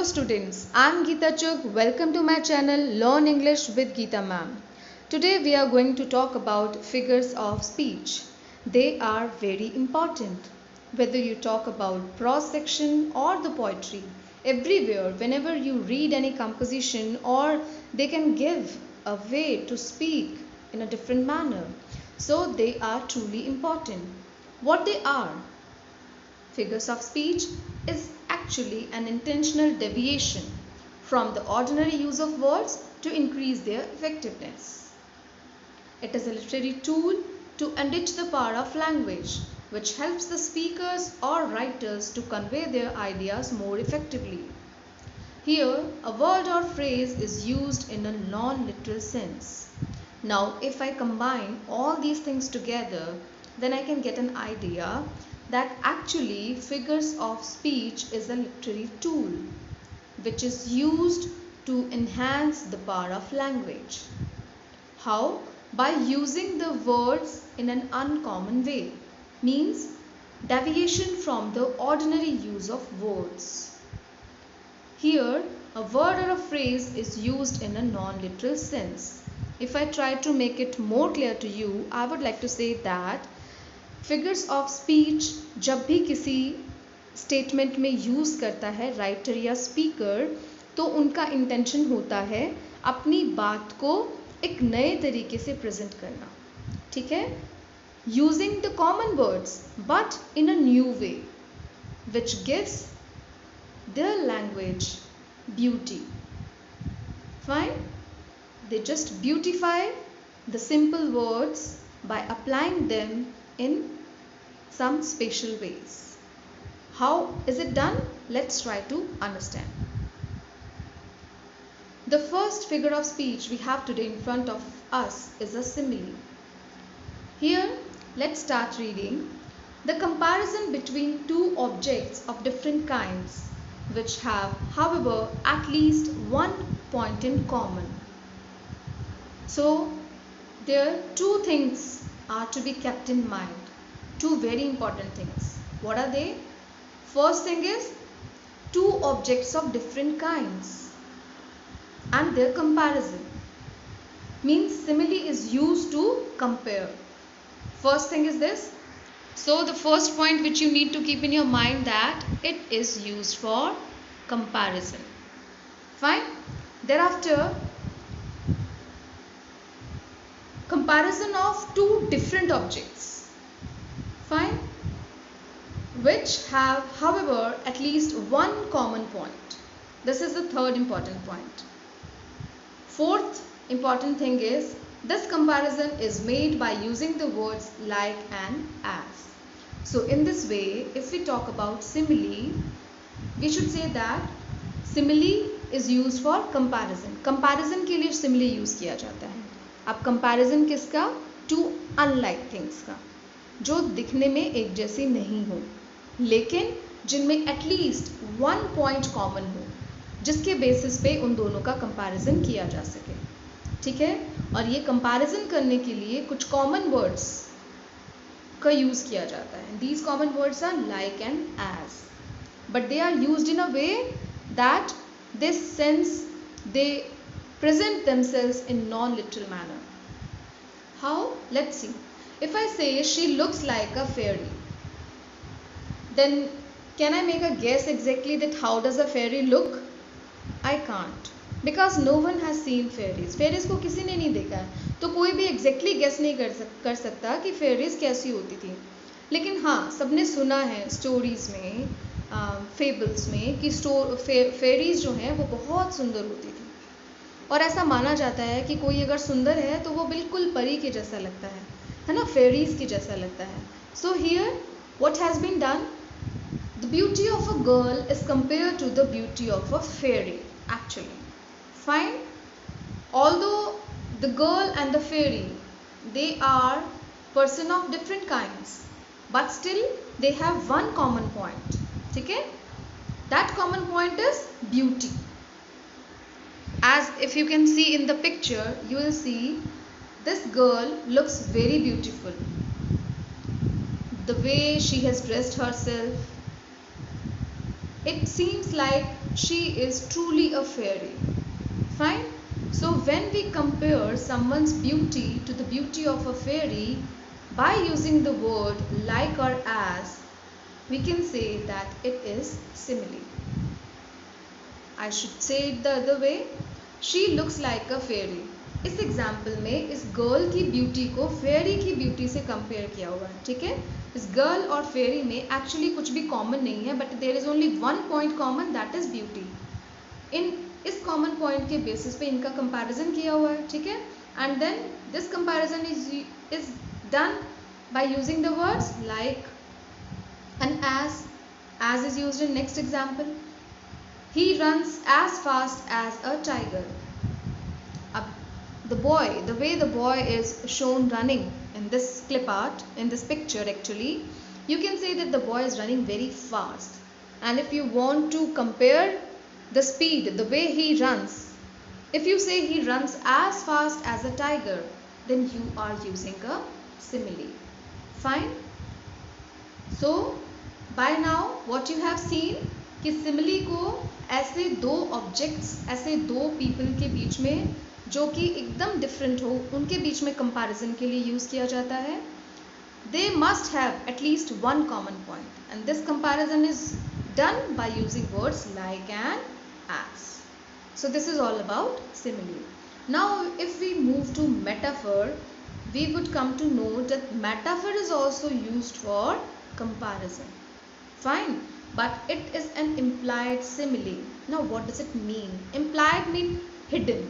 Hello students, I am Geeta Chugh. Welcome to my channel Learn English with Geeta ma'am. Today we are going to talk about figures of speech. They are very important. Whether you talk about prose section or the poetry, everywhere whenever you read any composition or they can give a way to speak in a different manner. So they are truly important. What they are? Figures of speech is actually an intentional deviation from the ordinary use of words to increase their effectiveness. It is a literary tool to enrich the power of language, which helps the speakers or writers to convey their ideas more effectively. Here, a word or phrase is used in a non-literal sense. Now, if I combine all these things together, then I can get an idea that actually figures of speech is a literary tool which is used to enhance the power of language. How? By using the words in an uncommon way, means deviation from the ordinary use of words. Here, a word or a phrase is used in a non-literal sense. If I try to make it more clear to you, I would like to say that figures of speech जब भी किसी statement में use करता है writer या speaker, तो उनका intention होता है अपनी बात को एक नए तरीके से प्रेजेंट करना. ठीक है, using the common words but in a new way which gives their language beauty. Fine? They just beautify the simple words by applying them in some special ways. How is it done? Let's try to understand. The first figure of speech we have today in front of us is a simile. Here, let's start reading. The comparison between two objects of different kinds which have, however, at least one point in common. So, there two things are to be kept in mind. Two very important things. What are they? First thing is two objects of different kinds and their comparison. Means simile is used to compare. First thing is this. So the first point which you need to keep in your mind that it is used for comparison. Fine. Thereafter, comparison of two different objects. Fine. Which have, however, at least one common point. This is the third important point. Fourth important thing is this comparison is made by using the words like and as. So in this way, if we talk about simile, we should say that simile is used for comparison. Comparison के लिए simile use किया जाता है. अब comparison किसका? Two unlike things का, जो दिखने में एक जैसी नहीं हो, लेकिन जिनमें एटलीस्ट वन पॉइंट कॉमन हो, जिसके बेसिस पे उन दोनों का कंपैरिजन किया जा सके. ठीक है, और ये कंपैरिजन करने के लिए कुछ कॉमन वर्ड्स का यूज़ किया जाता है. These common words are like and as, but they are used in a way that this sense they present themselves in non-literal manner. How? Let's see. If I say she looks like a fairy, then can I make a guess exactly that how does a fairy look? I can't, because no one has seen fairies. Fairies को किसी ने नहीं देखा है, तो कोई भी exactly guess नहीं कर सकता कि fairies कैसी होती थी. लेकिन हाँ, सबने सुना है stories में, fables में कि fairies जो हैं वो बहुत सुंदर होती थी, और ऐसा माना जाता है कि कोई अगर सुंदर है तो वो बिल्कुल परी के जैसा लगता है ना, फेरीज के जैसा लगता है. So here what has been done, the beauty of a girl is compared to the beauty of a fairy actually. Fine. Although the girl and the fairy they are person of different kinds, but still they have one common point. ठीक है, that common point is beauty. As if you can see in the picture, you will see this girl looks very beautiful. The way she has dressed herself, it seems like she is truly a fairy. Fine. So when we compare someone's beauty to the beauty of a fairy by using the word like or as, we can say that it is simile. I should say it the other way. She looks like a fairy. इस example में इस girl की beauty को फेरी की beauty से compare किया हुआ है. ठीक है. इस गर्ल और फेरी में एक्चुअली कुछ भी कॉमन नहीं है, but there is only one point common, that is beauty. In इस कॉमन पॉइंट के बेसिस पे इनका कंपैरिजन किया हुआ है. ठीक है. And then this comparison is done by using the words like and as. As is used in next example. He runs as fast as a tiger. The way the boy is shown running in this clip art, in this picture actually, you can say that the boy is running very fast. And if you want to compare the speed, the way he runs, if you say he runs as fast as a tiger, then you are using a simile. Fine. So by now what you have seen कि simile को ऐसे दो objects, ऐसे दो people के बीच में जो कि एकदम डिफरेंट हो, उनके बीच में कंपैरिजन के लिए यूज किया जाता है. They must have at least one common point and this comparison is done by using words like and as. So this is all about simile. Now if we move to metaphor, we would come to know that metaphor is also used for comparison. Fine. But it is an implied simile. Now what does it mean? Implied mean hidden.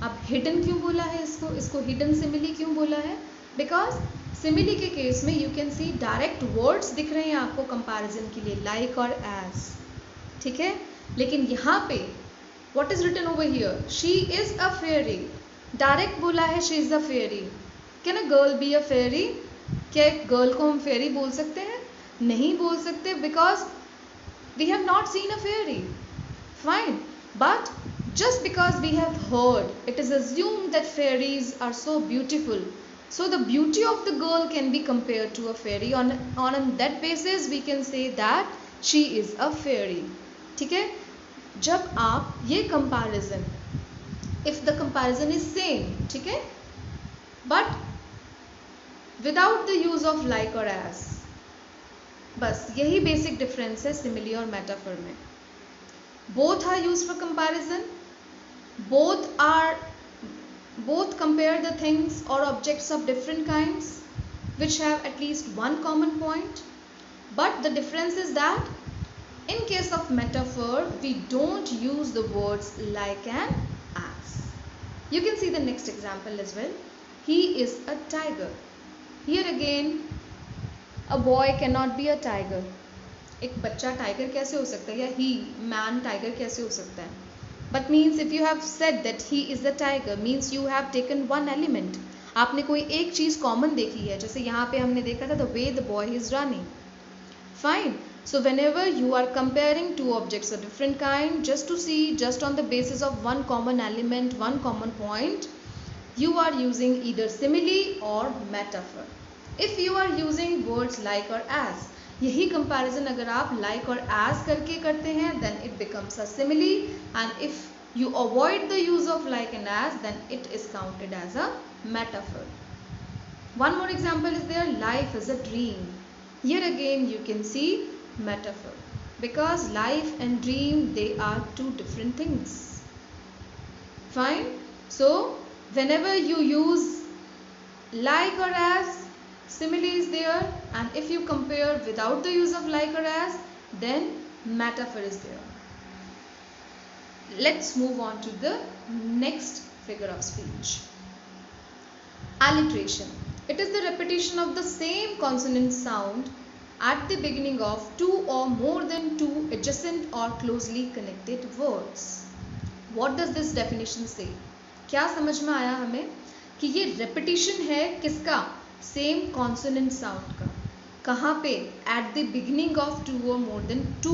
अब hidden क्यों बोला है इसको hidden simile क्यों बोला है? Because simile के case में you can C direct words दिख रहे हैं आपको कंपैरिजन के लिए, लाइक और एज. ठीक है. लेकिन यहाँ पे what is written over here? She is a fairy. Direct बोला है she is a fairy. Can a girl be a fairy? क्या एक गर्ल को हम फेरी बोल सकते हैं? नहीं बोल सकते, because we have not seen a fairy. Fine. But just because we have heard, it is assumed that fairies are so beautiful. So the beauty of the girl can be compared to a fairy. On that basis, we can say that she is a fairy. ठीक है. जब आप ये comparison, if the comparison is same, ठीक है, but without the use of like or as, बस यही basic difference है simile और metaphor में. Both are used for comparison. Both compare the things or objects of different kinds which have at least one common point. But the difference is that in case of metaphor, we don't use the words like and as. You can see the next example as well. He is a tiger. Here again, a boy cannot be a tiger. एक बच्चा tiger कैसे हो सकता है, या ही man tiger कैसे हो सकता है? But means if you have said that he is the tiger, means you have taken one element. आपने कोई एक चीज कॉमन देखी है. जैसे यहाँ पे हमने देखा था the way the boy is running. Fine. So whenever you are comparing two objects of different kind, just on the basis of one common element, one common point, you are using either simile or metaphor. If you are using words like or as, यही comparison अगर आप like और as करके करते हैं, then it becomes a simile. And if you avoid the use of like and as, then it is counted as a metaphor. One more example is there, life is a dream. Here again you can see metaphor, because life and dream they are two different things. Fine. So whenever you use like or as, simile is there, and if you compare without the use of like or as, then metaphor is there. Let's move on to the next figure of speech. Alliteration. It is the repetition of the same consonant sound at the beginning of two or more than two adjacent or closely connected words. What does this definition say? क्या समझ में आया हमें कि ये repetition है किसका? Same consonant sound का. कहाँ पे? At the beginning of two और मोर देन टू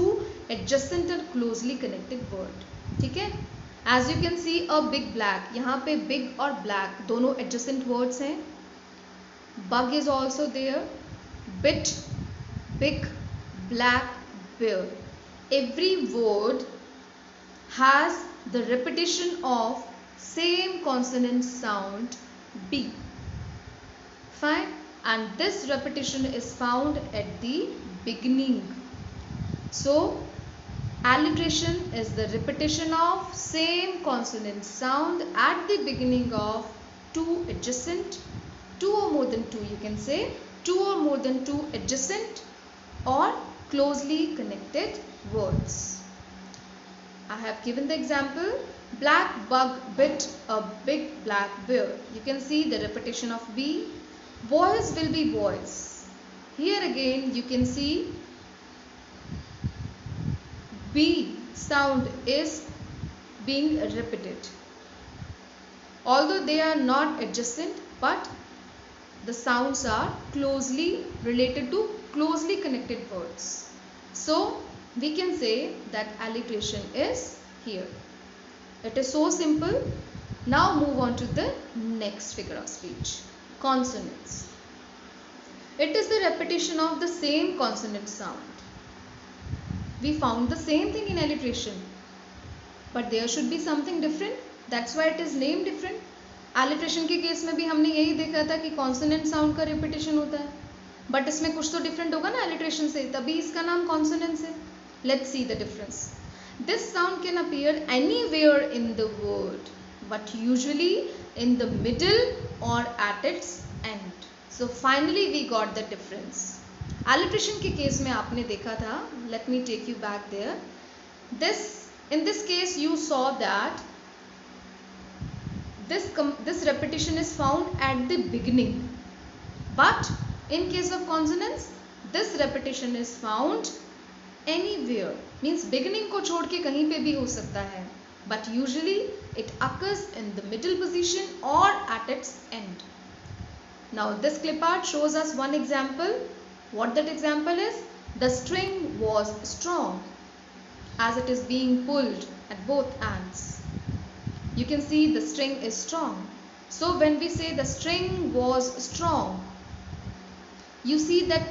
एडजेसेंट और क्लोजली कनेक्टेड वर्ड. ठीक है. As you can see a big black, यहाँ पे बिग और ब्लैक दोनों एडजेसेंट वर्ड्स हैं. Bug is also there. Bit, big, black, bear. Every word has the repetition of same consonant sound B. Fine. And this repetition is found at the beginning. So alliteration is the repetition of same consonant sound at the beginning of two adjacent, two or more than two, you can say two or more than two adjacent or closely connected words. I have given the example, black bug bit a big black bear. You can see the repetition of B. Boys will be boys. Here again you can see B sound is being repeated. Although they are not adjacent, but the sounds are closely related to closely connected words. So we can say that alliteration is here. It is so simple. Now move on to the next figure of speech. Consonants. It is the repetition of the same consonant sound. We found the same thing in alliteration, but there should be something different. That's why it is named different. Alliteration के case में भी हमने यही देखा था कि consonant sound का repetition होता है, but इसमें कुछ तो different होगा ना alliteration से, तभी इसका नाम consonants है. Let's see the difference. This sound can appear anywhere in the word, but usually in the middle or at its end. So finally we got the difference. Alliteration के case में आपने देखा था, let me take you back there. In this case you saw that this repetition is found at the beginning, but in case of consonants this repetition is found anywhere, means beginning को छोड़ के कहीं पे भी हो सकता है, but usually it occurs in the middle position or at its end. Now this clip art shows us one example. What that example is? The string was strong, as it is being pulled at both ends. You can see the string is strong. So when we say the string was strong, you see that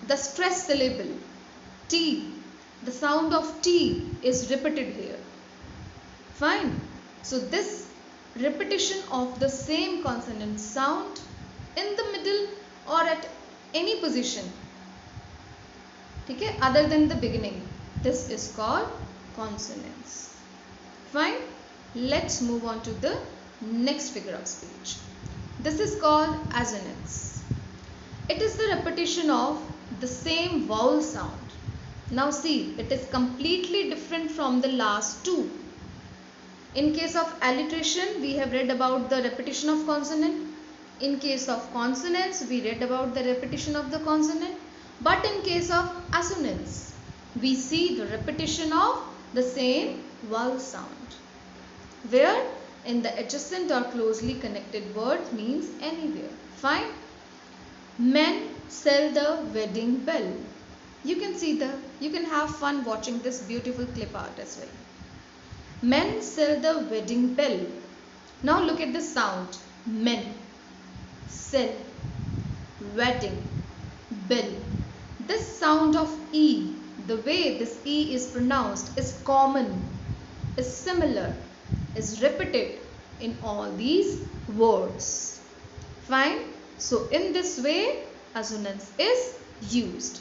the stress syllable T, the sound of T is repeated here. Fine. So this repetition of the same consonant sound in the middle or at any position, okay, other than the beginning, this is called consonants. Fine. Let's move on to the next figure of speech. This is called assonance. It is the repetition of the same vowel sound. Now see, it is completely different from the last two. In case of alliteration, we have read about the repetition of consonant. In case of consonants, we read about the repetition of the consonant. But in case of assonance, we see the repetition of the same vowel sound, where in the adjacent or closely connected word means anywhere. Fine. Men sell the wedding bell. You can have fun watching this beautiful clip art as well. Men sell the wedding bell. Now look at the sound. Men, sell, wedding, bell. This sound of E, the way this E is pronounced is common, is similar, is repeated in all these words. Fine. So in this way assonance is used.